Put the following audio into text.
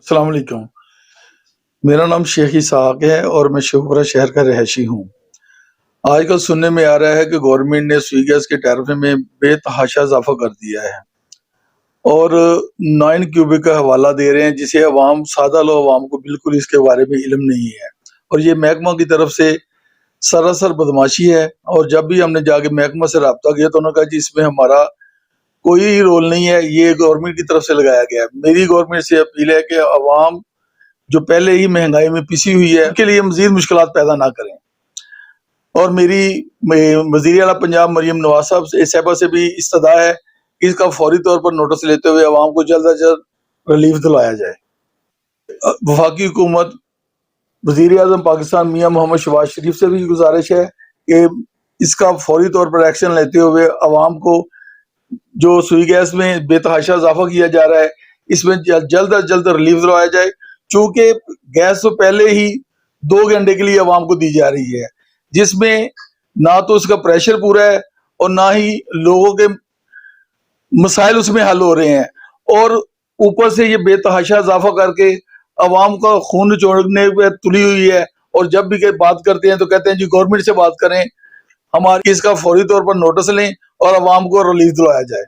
अस्सलाम वालेकुम। मेरा नाम शेख इसहाक है और मैं शेखपुरा शहर का रहायशी हूँ। आजकल सुनने में आ रहा है कि गवर्नमेंट ने सुई गैस के टैरिफ में बेतहाशा इज़ाफ़ा कर दिया है और 9 क्यूबिक का हवाला दे रहे हैं, जिसे सादा लोग अवाम को बिल्कुल इसके बारे में इल्म नहीं है और ये महकमा की तरफ से सरासर बदमाशी है। और जब भी हमने जाके महकमा से राब्ता किया तो उन्होंने कहा जी इसमें हमारा कोई रोल नहीं है, ये गवर्नमेंट की तरफ से लगाया गया है। मेरी गवर्नमेंट से अपील है कि अवाम जो पहले ही महंगाई में पिसी हुई है, उनके लिए मज़ीद मुश्किलात पैदा ना करें। और मेरी वज़ीर आला पंजाब मरियम नवाज़ साहबा से भी इस्तदा है कि इसका फौरी तौर पर नोटिस लेते हुए अवाम को जल्द अज जल्द रिलीफ दिलाया जाए। वफाकी हुकूमत, वज़ीर आज़म पाकिस्तान मियां मोहम्मद शहबाज शरीफ से भी गुजारिश है कि इसका फौरी तौर पर एक्शन लेते हुए अवाम को जो सुई गैस में बेतहाशा इज़ाफ़ा किया जा रहा है, इसमें जल्द अज जल्द रिलीफ दिलवाया जाए। चूँकि गैस तो पहले ही 2 घंटे के लिए अवाम को दी जा रही है, जिसमें ना तो उसका प्रेशर पूरा है और ना ही लोगों के मसाइल उसमें हल हो रहे हैं। और ऊपर से ये बेतहाशा इज़ाफ़ा करके अवाम का खून निचोड़ने पे तुली हुई है और जब भी बात करते हैं तो कहते हैं जी गवर्नमेंट से बात करें, हमारी इसका फौरी तौर पर नोटिस लें और अवाम को रिलीफ दिलवाया जाए।